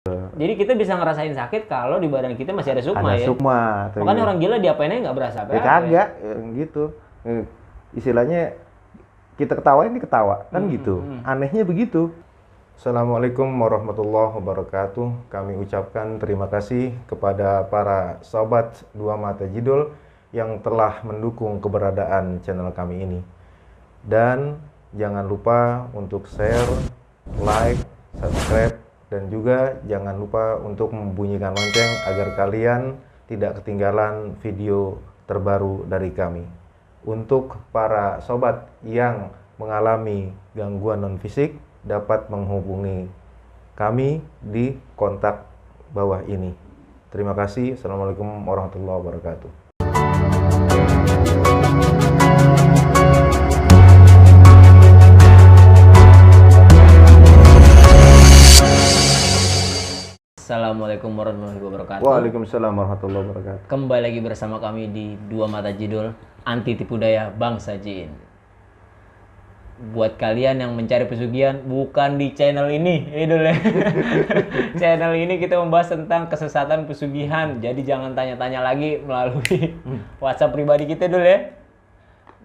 Jadi kita bisa ngerasain sakit kalau di badan kita masih ada sukma Ada ya. sukma. Makanya orang gila diapainnya nggak berasa apa-apa. Ya kagak, gitu. Istilahnya kita ketawain dia ketawa, kan gitu. Anehnya begitu. Assalamualaikum warahmatullahi wabarakatuh. Kami ucapkan terima kasih kepada para sobat Dua Mata Jidul yang telah mendukung keberadaan channel kami ini. Dan jangan lupa untuk share, like, subscribe, dan juga jangan lupa untuk membunyikan lonceng agar kalian tidak ketinggalan video terbaru dari kami. Untuk para sobat yang mengalami gangguan non-fisik, dapat menghubungi kami di kontak bawah ini. Terima kasih. Assalamualaikum warahmatullahi wabarakatuh. Assalamualaikum warahmatullahi wabarakatuh. Waalaikumsalam warahmatullahi wabarakatuh. Kembali lagi bersama kami di Dua Mata Jidul, anti tipu daya bangsa jin. Buat kalian yang mencari pesugihan, bukan di channel ini, Idul ya. Channel ini kita membahas tentang kesesatan pesugihan. Jadi jangan tanya-tanya lagi melalui WhatsApp pribadi kita dulu ya.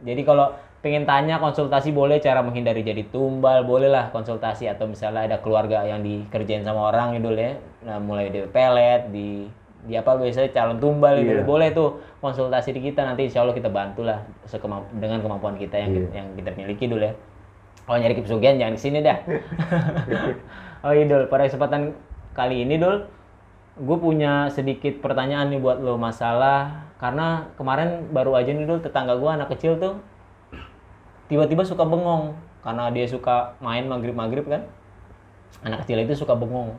Jadi kalau pengen tanya konsultasi boleh, cara menghindari jadi tumbal boleh lah konsultasi, atau misalnya ada keluarga yang dikerjain sama orang Idul ya. Nah, mulai dari pelet, di apa biasanya calon tumbal itu boleh tuh konsultasi di kita, nanti insya Allah kita bantu lah dengan kemampuan kita yang kita miliki dulu ya. Kalau nyari pesugihan jangan kesini dah. Oh iya Dul, pada kesempatan kali ini Dul, gue punya sedikit pertanyaan nih buat lo, masalah karena kemarin baru aja nih Dul, tetangga gue anak kecil tuh tiba-tiba suka bengong karena dia suka main maghrib kan. Anak kecil itu suka bengong,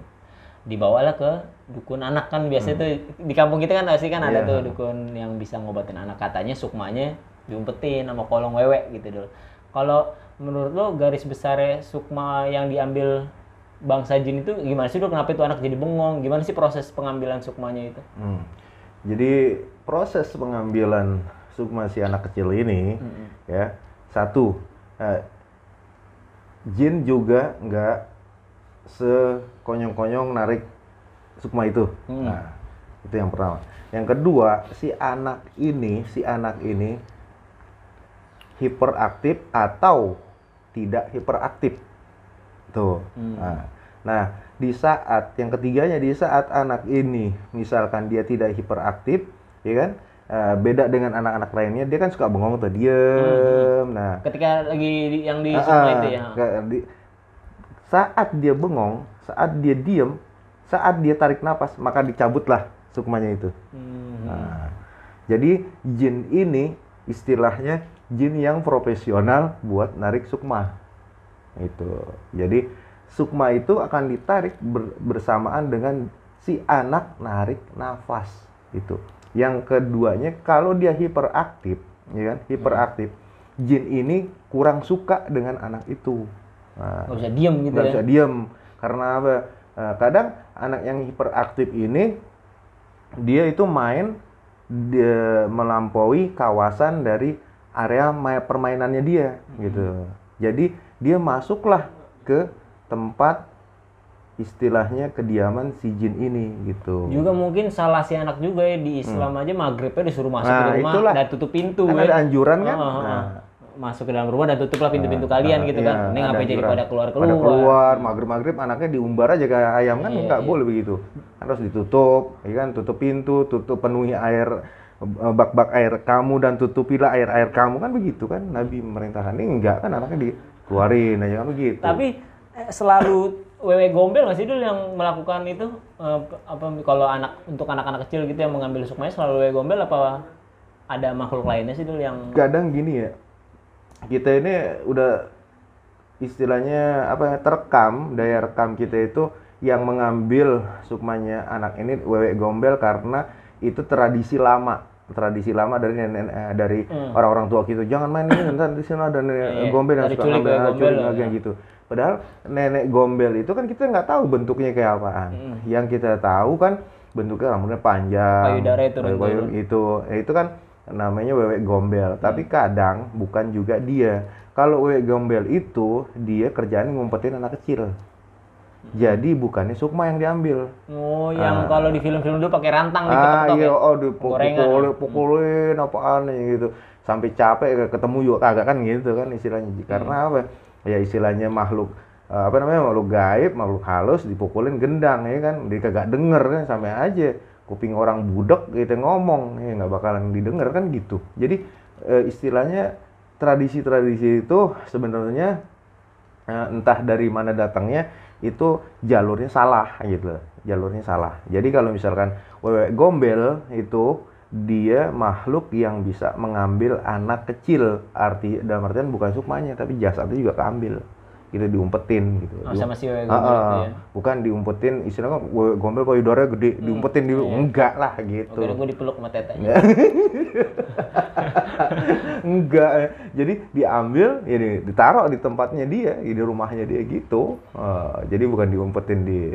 dibawalah ke dukun anak kan. Biasanya tuh di kampung kita kan pasti kan ada tuh dukun yang bisa ngobatin anak, katanya sukmanya diumpetin sama kolong wewe gitu Dul. Kalau menurut lo garis besarnya sukma yang diambil bangsa jin itu gimana sih Dul? Kenapa itu anak jadi bengong? Gimana sih proses pengambilan sukmanya itu? Jadi proses pengambilan sukma si anak kecil ini ya, satu, jin juga nggak sekonyong-konyong narik sukma itu. Nah, itu yang pertama. Yang kedua, si anak ini hiperaktif atau tidak hiperaktif. Tuh. Nah, di saat yang ketiganya, di saat anak ini misalkan dia tidak hiperaktif, ya kan? Beda dengan anak-anak lainnya, dia kan suka bengong tuh, diem. Nah, ketika lagi yang di sukma itu ya. Saat dia bengong, saat dia diem, saat dia tarik napas, maka dicabutlah sukmanya itu. Nah, jadi jin ini istilahnya jin yang profesional buat narik sukma. Itu. Jadi sukma itu akan ditarik bersamaan dengan si anak narik nafas itu. Yang keduanya, kalau dia hiperaktif, ya kan? Hiperaktif. Jin ini kurang suka dengan anak itu. Nah, nggak bisa diem gitu nggak ya. bisa diem. Karena apa? Kadang anak yang hiperaktif ini dia itu dia melampaui kawasan dari area permainannya dia gitu. Jadi dia masuklah ke tempat istilahnya kediaman si jin ini gitu. Juga mungkin salah si anak juga ya, di Islam aja maghribnya disuruh masuk ke rumah itulah. dan tutup pintu Kan ada anjuran kan. Masuk ke dalam rumah dan tutuplah pintu-pintu kalian gitu kan. Ini ngapain jadi pada keluar maghrib anaknya diumbar aja kayak ayam kan. Nggak boleh begitu. Harus ditutup, ya kan, tutup pintu, penuhi air bak-bak air kamu dan tutupilah air kamu kan, begitu kan Nabi merintahkan. Ini enggak kan, anaknya dikeluarin aja kan begitu. Tapi selalu wewe gombel nggak sih Dul yang melakukan itu? Kalau untuk anak-anak kecil gitu yang mengambil sukmanya selalu wewe gombel, apa ada makhluk lainnya sih Dul yang kadang gini ya, kita ini udah istilahnya terekam, daya rekam kita itu yang mengambil sukmanya anak ini wewe gombel karena itu tradisi lama dari nenek, dari orang-orang tua kita. Jangan main ini, nanti di sana ada nenek gombel yang suka ngambil gitu. Padahal nenek gombel itu kan kita nggak tahu bentuknya kayak apaan. Yang kita tahu kan bentuknya rambutnya panjang, payudara itu kan namanya wewe gombel. Tapi kadang bukan juga dia. Kalau wewe gombel itu dia kerjaan ngumpetin anak kecil. Jadi bukannya sukma yang diambil. Oh, yang kalau di film-film dulu pakai rantang diketok-ketok Iya, ya? oh Gorengan. dipukulin apaan gitu. Sampai capek ketemu juga kagak kan gitu kan istilahnya. Karena apa? Ya istilahnya makhluk apa namanya? Makhluk gaib, makhluk halus dipukulin gendang ya kan. Dia kagak denger kan sampai aja kuping orang budek gitu ngomong, ya nggak bakalan didengar kan gitu. Jadi istilahnya tradisi-tradisi itu sebenarnya entah dari mana datangnya itu jalurnya salah gitu, jalurnya salah. Jadi kalau misalkan wewe gombel itu dia makhluk yang bisa mengambil anak kecil, dalam artian bukan sukmanya tapi jasadnya juga keambil, gitu diumpetin gitu. Oh, sama si wewe gombel itu ya? Bukan diumpetin, istilahnya kan wewe gombel payudaranya gede, diumpetin dulu, enggak lah gitu. Oke, gue dipeluk sama tete. Enggak, jadi diambil, ya ditaruh di tempatnya dia, di rumahnya dia gitu. Jadi bukan diumpetin di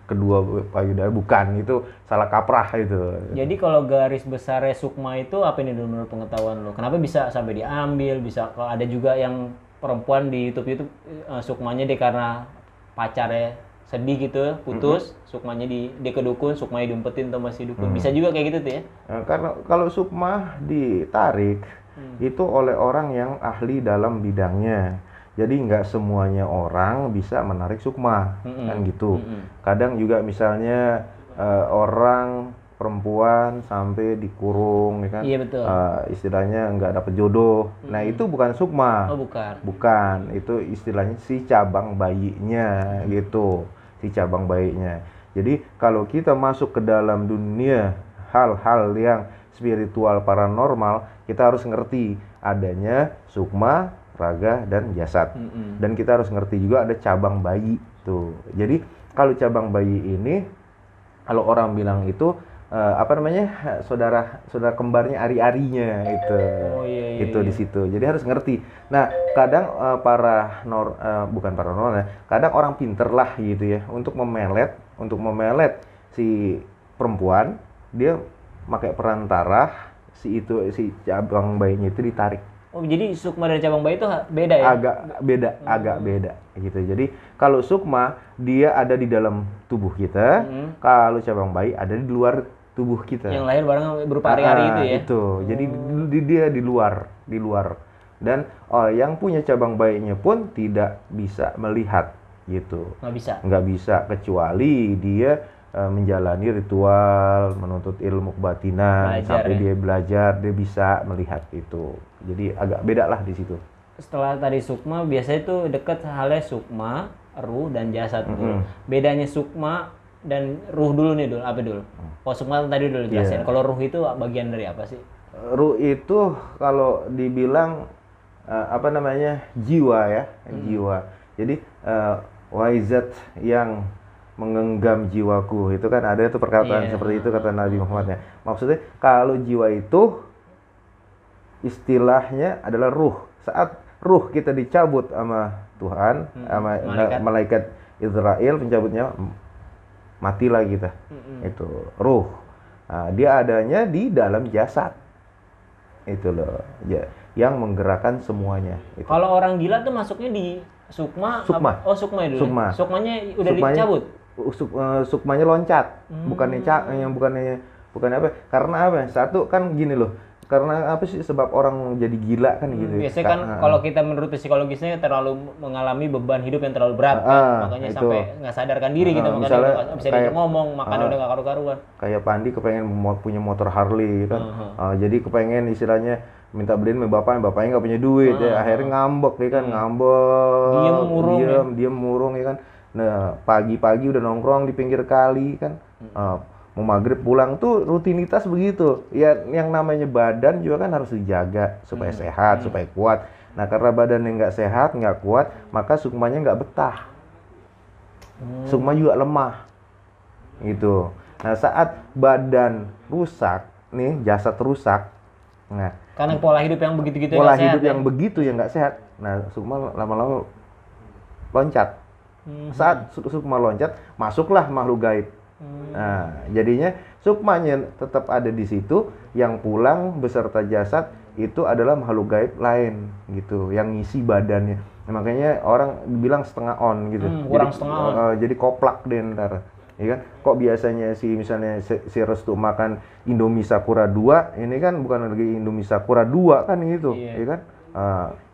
kedua payudara, bukan, itu salah kaprah itu. Jadi kalau garis besarnya sukma itu apa nih dulu menurut pengetahuan lo? Kenapa bisa sampai diambil? Bisa kalau ada juga yang perempuan di YouTube sukmanya dia karena pacarnya sedih gitu, putus, sukmanya dia ke dukun, sukmanya diumpetin atau masih dukun. Bisa juga kayak gitu tuh ya? Karena kalau sukma ditarik itu oleh orang yang ahli dalam bidangnya. Jadi nggak semuanya orang bisa menarik sukma, kan gitu. Kadang juga misalnya orang perempuan sampai dikurung, ya kan? Iya betul. Istilahnya nggak dapet jodoh. Nah itu bukan sukma. Oh bukan. Bukan, itu istilahnya si cabang bayinya gitu, si cabang bayinya. Jadi kalau kita masuk ke dalam dunia hal-hal yang spiritual paranormal, kita harus ngerti adanya sukma, raga, dan jasad. Dan kita harus ngerti juga ada cabang bayi tuh. Jadi kalau cabang bayi ini, kalau orang bilang itu apa namanya, saudara kembarnya ari-arinya itu. Oh, iya, Itu di situ. Jadi harus ngerti. Nah, kadang bukan paranormal ya, kadang orang pinter lah gitu ya untuk memelet si perempuan, dia pakai perantara si cabang bayinya itu ditarik. Oh jadi sukma dari cabang bayi itu beda ya? Agak beda gitu. Jadi kalau sukma dia ada di dalam tubuh kita, kalau cabang bayi ada di luar tubuh kita. Yang lahir bareng berupa ari-ari itu ya? Itu. Jadi dia di luar. Dan yang punya cabang bayinya pun tidak bisa melihat gitu. Nggak bisa kecuali dia menjalani ritual, menuntut ilmu kebatinan, sampai dia belajar, dia bisa melihat itu. Jadi agak beda lah di situ. Setelah tadi sukma, biasanya itu dekat halnya sukma, ruh, dan jasad dulu. Bedanya sukma dan ruh dulu nih dulu, apa dulu? Kalau sukma tadi dulu jelasin. Kalau ruh itu bagian dari apa sih? Ruh itu kalau dibilang apa namanya, jiwa ya, jiwa. Jadi waizat yang menggenggam jiwaku, itu kan ada tuh perkataan seperti itu kata Nabi Muhammad ya. Maksudnya kalau jiwa itu istilahnya adalah ruh. Saat ruh kita dicabut sama Tuhan, sama malaikat Israel pencabutnya, matilah kita. Itu ruh. Nah, dia adanya di dalam jasad. Itu loh, ya, yang menggerakkan semuanya. Itu. Kalau orang gila tuh masuknya di sukma. Oh sukma dulu. Sukmanya udah dicabut. Sukmanya loncat, bukannya apa? Karena apa? Satu kan gini loh. Karena apa sih sebab orang jadi gila kan gitu. Biasanya kan kalau kita menurut psikologisnya terlalu mengalami beban hidup yang terlalu berat kan? Makanya itu. Sampai nggak sadarkan diri gitu, makanya bisa dia ngomong, makan udah nggak karu-karuan. Kayak Pandi kepengen punya motor Harley kan, jadi kepengen istilahnya minta beliin sama bapaknya nggak punya duit ya, akhirnya ngambek ya kan, diem murung ya kan. Nah pagi-pagi udah nongkrong di pinggir kali kan. Mau maghrib pulang tuh rutinitas begitu. Ya yang namanya badan juga kan harus dijaga supaya sehat, supaya kuat. Nah karena badannya nggak sehat, nggak kuat, maka sukmanya nggak betah. Sukma juga lemah. Gitu. Nah saat badan rusak, nih jasad rusak. Nah karena pola hidup yang begitu-gitu pola hidup yang begitu yang nggak sehat. Nah sukma lama-lama loncat. Saat sukma loncat, masuklah makhluk gaib. Nah, jadinya sukmanya tetap ada di situ, yang pulang beserta jasad itu adalah makhluk gaib lain gitu, yang ngisi badannya. Nah, makanya orang bilang setengah on gitu. Kurang setengah on. Jadi koplak deh ntar. Ya kan? Kok biasanya misalnya si Restu makan Indomie Sakura 2, ini kan bukan lagi Indomie Sakura 2 kan gitu, Iya. ya kan?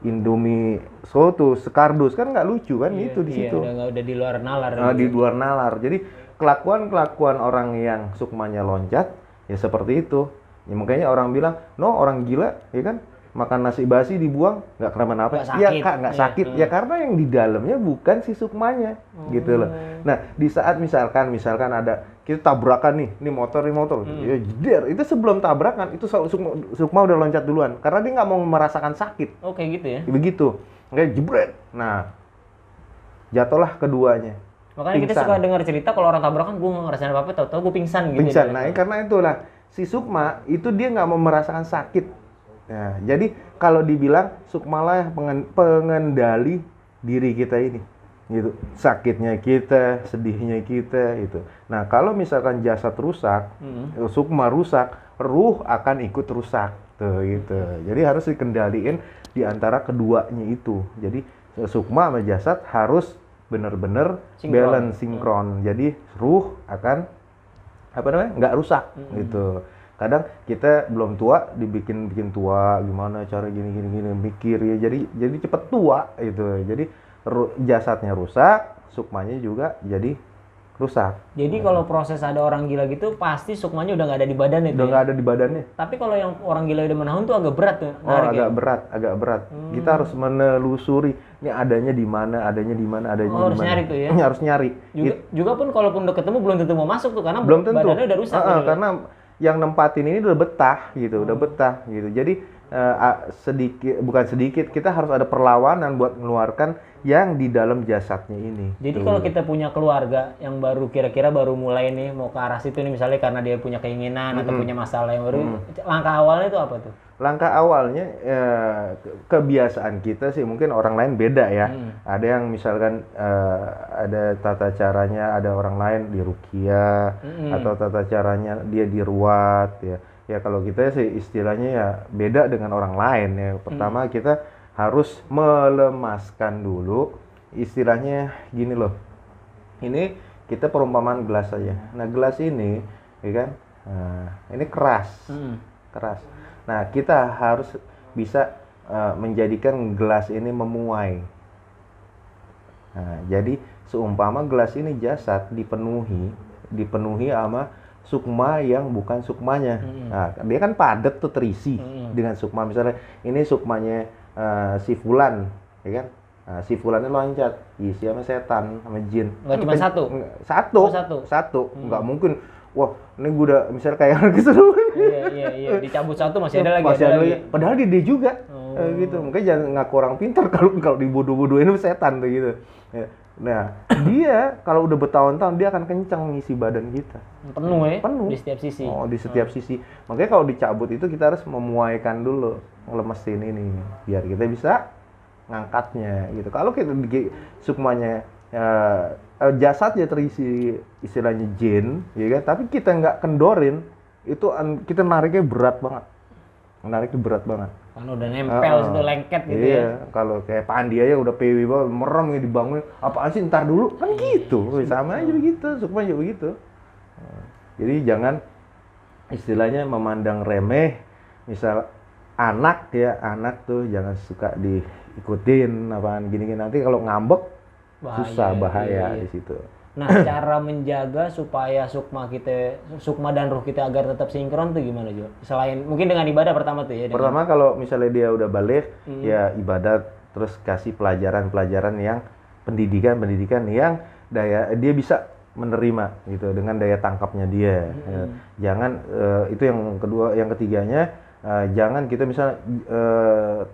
Indomie soto sekardus kan nggak lucu kan Iya, itu di situ. udah di luar nalar. Di luar nalar. Jadi kelakuan orang yang sukmanya loncat ya seperti itu. Ya makanya orang bilang, no orang gila, ya kan? Makan nasi basi dibuang nggak kenapa-napa. Nggak Iya sakit. kak nggak sakit. Ya karena yang di dalamnya bukan si sukmanya, gitu loh. Nah di saat misalkan ada kita tabrakan nih motor, ya jeder. Itu sebelum tabrakan itu sukma udah loncat duluan karena dia nggak mau merasakan sakit. Oh kayak gitu ya. Begitu, kayak jebret. Nah jatuhlah keduanya. Makanya kita Pingsan. suka dengar cerita kalau orang tabrakan gue nggak ngerasain apa-apa, tahu-tahu gue pingsan gitu. Pingsan. dia. Nah, karena itulah si sukma itu dia nggak mau merasakan sakit. Nah, jadi kalau dibilang sukmalah yang pengendali diri kita ini, gitu. Sakitnya kita, sedihnya kita, itu. Nah, kalau misalkan jasad rusak, sukma rusak, ruh akan ikut rusak, tuh gitu. Jadi harus dikendaliin di antara keduanya itu. Jadi sukma sama jasad harus benar-benar balance, sinkron. Jadi ruh akan nggak rusak gitu. Kadang kita belum tua dibikin tua, gimana cara gini mikir ya. Jadi cepet tua gitu. Jadi jasadnya rusak, sukmanya juga jadi rusak. Jadi kalau proses ada orang gila gitu pasti sukmanya udah nggak ada di badan itu. Udah nggak ada di badannya. Tapi kalau yang orang gila udah menahun tuh agak berat tuh. Agak berat. Kita harus menelusuri ini adanya di mana, adanya di mana. Harus nyari tuh ya. Harus nyari. Juga pun kalaupun udah ketemu belum tentu mau masuk tuh karena Belum tentu. badannya udah rusak. Gitu. Karena yang nempatin ini udah betah gitu, Jadi bukan sedikit, kita harus ada perlawanan buat mengeluarkan yang di dalam jasadnya ini. Jadi kalau kita punya keluarga yang baru kira-kira baru mulai nih mau ke arah situ nih misalnya karena dia punya keinginan atau punya masalah yang baru, langkah awalnya itu apa tuh? Langkah awalnya kebiasaan kita sih mungkin orang lain beda ya. Ada yang misalkan ada tata caranya, ada orang lain di ruqyah atau tata caranya dia diruat ya. Ya kalau kita sih istilahnya ya beda dengan orang lain ya. Pertama kita harus melemaskan dulu, istilahnya gini loh. Ini kita perumpamaan gelas aja. Nah gelas ini, ya kan, ini keras. Nah, kita harus bisa menjadikan gelas ini memuai. Nah, jadi seumpama gelas ini jasad dipenuhi sama sukma yang bukan sukmanya. Nah, dia kan padat tuh terisi dengan sukma. Misalnya ini sukmanya si fulan, ya kan? Nah, si fulannya loncat, isi sama setan, sama jin. Nggak cuma satu? Satu. Nggak mungkin. Wah, ini gue udah misalnya kayak keseruan. Iya. Dicabut satu masih ada lagi. Padahal dia juga. Gitu. Mungkin jangan ngaku orang pintar kalau dibodoh-bodohin itu setan tuh gitu. Nah, dia kalau udah bertahun-tahun dia akan kencang ngisi badan kita. Penuh ya? Penuh. Di setiap sisi. Oh, di setiap sisi. Makanya kalau dicabut itu kita harus memuaikan dulu, ngelemesin ini biar kita bisa ngangkatnya gitu. Kalau kita sukmanya jasadnya terisi istilahnya jin, ya kan? Tapi kita nggak kendorin, itu kita nariknya berat banget. Kan udah nempel situ lengket gitu ya. Iya, kalau kayak Pandi aja udah PW banget, merem ya dibangun. Apaan sih ntar dulu? Kan gitu. Sama aja begitu, sukma juga begitu. Jadi jangan istilahnya memandang remeh. Misal anak tuh jangan suka diikutin apaan gini-gini, nanti kalau ngambek susah, bahaya di situ. Nah, cara menjaga supaya sukma dan ruh kita agar tetap sinkron tuh gimana, Jo? Selain mungkin dengan ibadah pertama tuh ya. Pertama kalau misalnya dia udah balik, ya ibadat, terus kasih pelajaran yang pendidikan yang dia bisa menerima gitu dengan daya tangkapnya dia. Jangan itu yang kedua, yang ketiganya jangan kita misalnya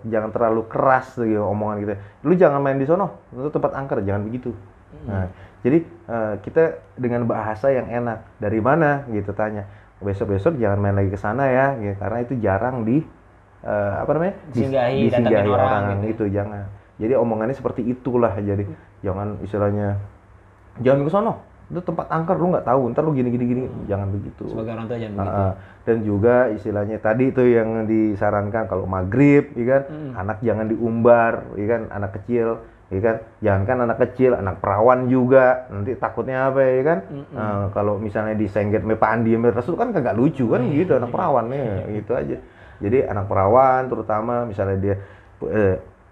jangan terlalu keras gitu omongan kita. Lu jangan main di sono, itu tempat angker, jangan begitu. Nah, jadi kita dengan bahasa yang enak. Dari mana gitu tanya. Besok-besok jangan main lagi ke sana ya, gitu, karena itu jarang disinggahi orang gitu. Itu jangan. Jadi omongannya seperti itulah. Jadi jangan istilahnya jangan ke sono. itu tempat angker, lu nggak tahu, ntar lu gini, jangan begitu. Sebagai orang tua jangan begitu. Dan juga istilahnya tadi itu yang disarankan kalau maghrib, ya kan, anak jangan diumbar, ya kan, anak kecil, ya kan, jangankan anak kecil, anak perawan juga, nanti takutnya apa ya kan, kalau misalnya disengget mepandi, restu kan kagak lucu kan gitu, anak perawan ya, gitu aja. Jadi anak perawan terutama misalnya dia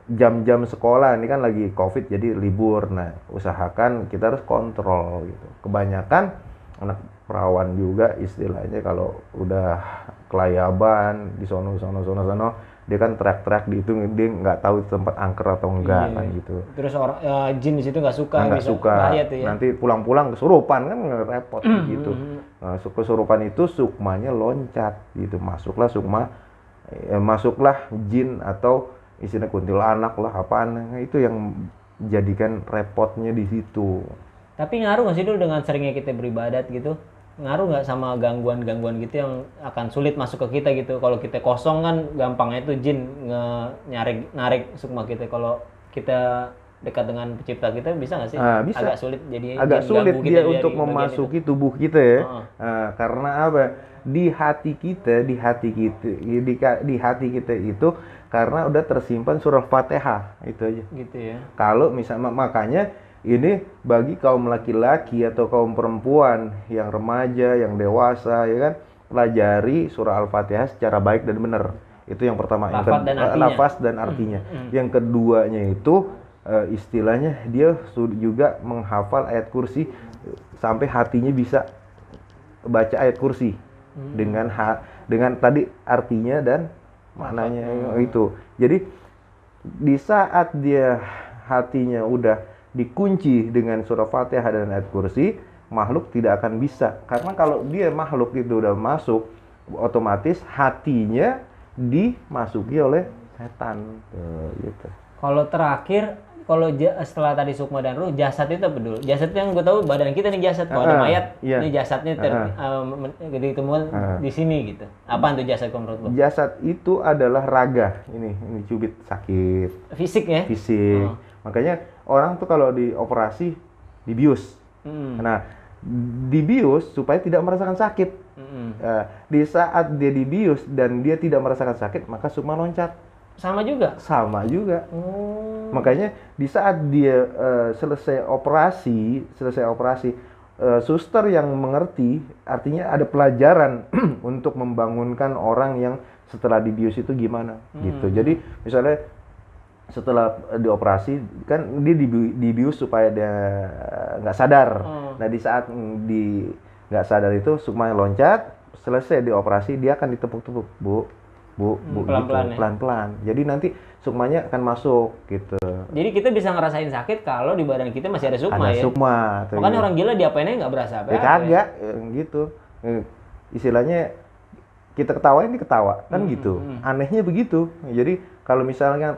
jam-jam sekolah ini kan lagi COVID jadi libur. Nah, usahakan kita harus kontrol gitu. Kebanyakan anak perawan juga istilahnya kalau udah kelayaban di sono, dia kan teriak-teriak dihitung, dia nggak tahu itu tempat angker atau enggak kan gitu. Terus orang jin di situ nggak suka, nggak suka. bahaya tuh ya. Nanti pulang-pulang kesurupan kan repot gitu. Nah, kesurupan itu sukmanya loncat gitu. Masuklah jin atau istilah kuntilanak lah apaan, nah, itu yang jadikan repotnya di situ. Tapi ngaruh nggak sih dulu dengan seringnya kita beribadat gitu? Ngaruh nggak sama gangguan-gangguan gitu yang akan sulit masuk ke kita gitu? Kalau kita kosong kan gampangnya itu jin narik sukma kita. Kalau kita dekat dengan pencipta kita bisa nggak sih? Bisa. Agak sulit jadi agak sulit dia untuk memasuki tubuh kita ya. Karena apa? Di hati kita itu karena udah tersimpan surah Fatihah itu aja. Gitu ya. Kalau misalnya makanya ini bagi kaum laki-laki atau kaum perempuan yang remaja, yang dewasa ya kan, pelajari surah Al-Fatihah secara baik dan benar. Itu yang pertama. Lafaz dan artinya. Yang keduanya itu istilahnya dia juga menghafal ayat kursi sampai hatinya bisa baca ayat kursi dengan tadi artinya dan maknanya itu. Jadi di saat dia hatinya udah dikunci dengan surah Fatihah dan ayat kursi, makhluk tidak akan bisa. Karena kalau dia makhluk itu udah masuk, otomatis hatinya dimasuki oleh setan gitu. Kalau terakhir, kalau setelah tadi sukma dan ruh, jasad itu apa dulu? Jasad yang gue tahu badan kita nih jasad. Kalau ada mayat, ini jasadnya ditemukan di sini gitu. Apaan tuh jasad menurut lo? Jasad itu adalah raga. Ini cubit sakit. Fisik ya? Fisik. Makanya orang tuh kalau dioperasi dibius. Nah, dibius supaya tidak merasakan sakit. Di saat dia dibius dan dia tidak merasakan sakit, maka sukma loncat. Sama juga? Sama juga. Makanya di saat dia selesai operasi, suster yang mengerti, artinya ada pelajaran untuk membangunkan orang yang setelah dibius itu gimana gitu. Jadi misalnya setelah dioperasi kan dia dibius supaya dia nggak sadar. Nah di saat nggak sadar itu sukmanya loncat, selesai dioperasi dia akan ditepuk-tepuk, bu pelan-pelan gitu, pelan-pelan. Jadi nanti sukmanya akan masuk gitu. Jadi kita bisa ngerasain sakit kalau di badan kita masih ada sukma ya. Sukma. Makanya orang gila diapainnya nggak berasa apa-apa. Kagak gitu. Istilahnya kita ketawain dia ketawa kan gitu. Anehnya begitu. Jadi kalau misalnya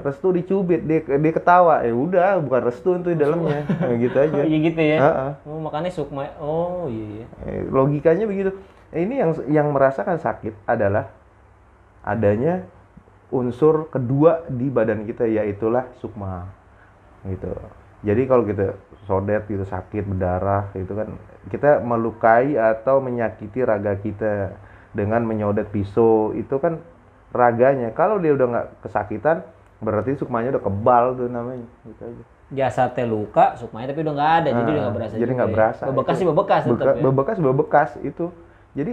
restu dicubit dia ketawa, ya udah bukan restu itu di dalamnya. Gitu aja. Iya gitu ya. Makanya sukma. Oh iya. Logikanya begitu. Ini yang merasakan sakit adalah adanya unsur kedua di badan kita, yaitulah sukma gitu. Jadi kalau kita sodet gitu, sakit berdarah itu kan kita melukai atau menyakiti raga kita dengan menyodet pisau, itu kan raganya. Kalau dia udah nggak kesakitan berarti sukmanya udah kebal tuh namanya gitu aja. Jasadnya luka, sukmanya tapi udah nggak ada, jadi udah nggak berasa. Jadi nggak berasa. Bebekas sih bebekas tetap ya. Bebekas itu. Jadi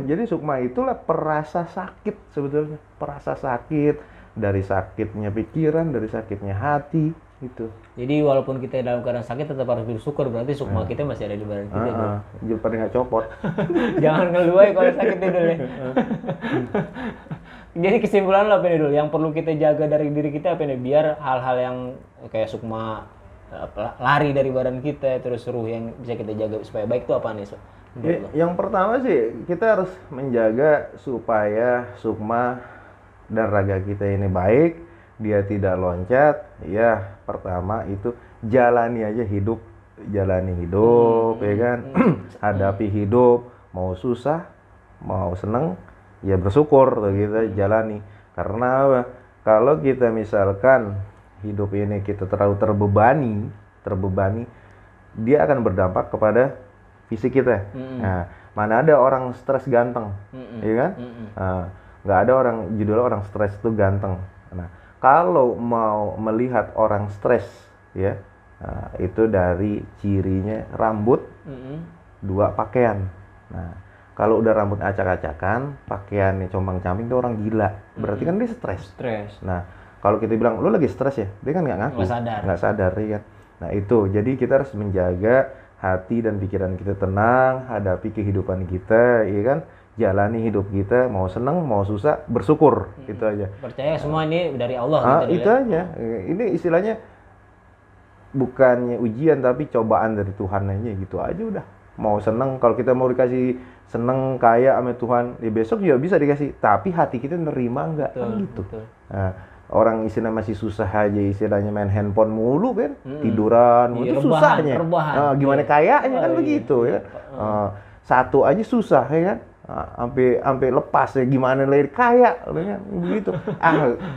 jadi sukma itulah perasa sakit sebetulnya, perasa sakit dari sakitnya pikiran, dari sakitnya hati itu. Jadi walaupun kita dalam keadaan sakit tetap harus bersyukur, berarti sukma kita masih ada di badan kita. Jangan pada nggak copot. Jangan ngeluai kalau sakit itu dulu. Jadi kesimpulan lo apa nih dulu? Yang perlu kita jaga dari diri kita apa nih? Biar hal-hal yang kayak sukma lari dari badan kita, terus ruh yang bisa kita jaga supaya baik itu apa nih? Yang pertama sih kita harus menjaga supaya sukma dan raga kita ini baik, dia tidak loncat. Ya pertama itu jalani aja hidup, ya kan. Hadapi hidup, mau susah, mau seneng, ya bersyukur gitu, jalani. Karena kalau kita misalkan hidup ini kita terlalu terbebani, dia akan berdampak kepada fisik kita. Nah, mana ada orang stres ganteng, ya kan? Nggak ada orang judul orang stres itu ganteng. Nah, kalau mau melihat orang stres, ya, itu dari cirinya rambut, dua pakaian. Nah, kalau udah rambut acak-acakan, pakaiannya compang-camping itu orang gila. Berarti kan dia stres. Nah, kalau kita bilang lu lagi stres ya, dia kan nggak ngaku, nggak sadar, ya kan? Nah itu, jadi kita harus menjaga hati dan pikiran kita tenang, hadapi kehidupan kita, ya kan? Jalani hidup kita, mau seneng, mau susah, bersyukur, itu aja. Percaya semua ini dari Allah. Itu aja. Ini istilahnya bukannya ujian tapi cobaan dari Tuhan aja, gitu aja udah. Mau seneng, kalau kita mau dikasih seneng kaya sama Tuhan, ya besok juga bisa dikasih. Tapi hati kita nerima nggak, kan gitu. Nah, orang istilahnya masih susah aja, istilahnya main handphone mulu kan, tiduran, itu susahnya. Gimana kayaknya kan begitu ya. Satu aja susah ya kan, sampai lepas ya gimana lagi kaya, kan begitu.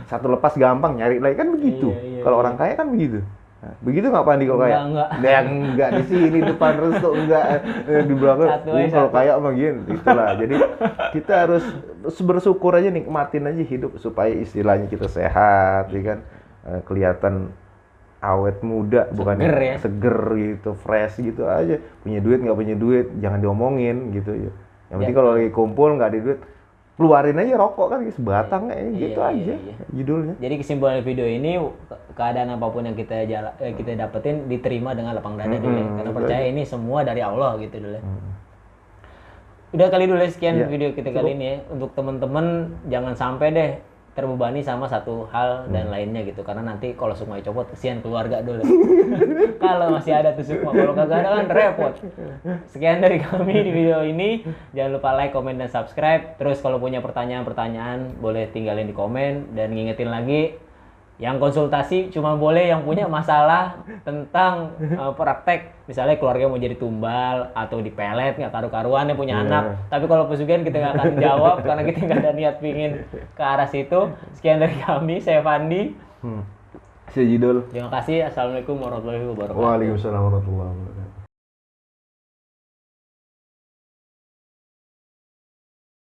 Satu lepas gampang, nyari lagi kan begitu. Kalau orang kaya kan begitu. Nah, begitu nggak Pandi kalau kaya? Enggak di sini depan resto, enggak di belakang. Kalau kaya mah gini, itulah. Jadi kita harus bersyukur aja, nikmatin aja hidup supaya istilahnya kita sehat, ya kan? Kelihatan awet muda, bukan seger gitu, fresh gitu aja. Punya duit nggak punya duit, jangan diomongin gitu ya. Yang penting kalau lagi kumpul nggak ada duit, keluarin aja rokok kan sebatang gitu aja judulnya. Jadi kesimpulan video ini, keadaan apapun yang kita dapetin diterima dengan lapang dada dulu. Karena percaya ini semua dari Allah gitu dulu. Udah kali dulu sekian video kita kali ini ya. Untuk temen-temen jangan sampai deh terbebani sama satu hal dan lainnya gitu, karena nanti kalau semua copot kesian keluarga dulu. Kalau masih ada tuh semua, kalau kagak ada kan repot. Sekian dari kami di video ini, jangan lupa like, comment, dan subscribe. Terus kalau punya pertanyaan-pertanyaan boleh tinggalin di komen, dan ngingetin lagi yang konsultasi cuma boleh yang punya masalah tentang praktek, misalnya keluarga mau jadi tumbal atau dipelet nggak karu-karuan yang punya anak. Tapi kalau pesugihan kita nggak akan jawab karena kita nggak ada niat pingin ke arah situ. Sekian dari kami, saya Fandi. Saya Jidul. Terima kasih. Assalamualaikum warahmatullahi wabarakatuh. Waalaikumsalam warahmatullahi wabarakatuh.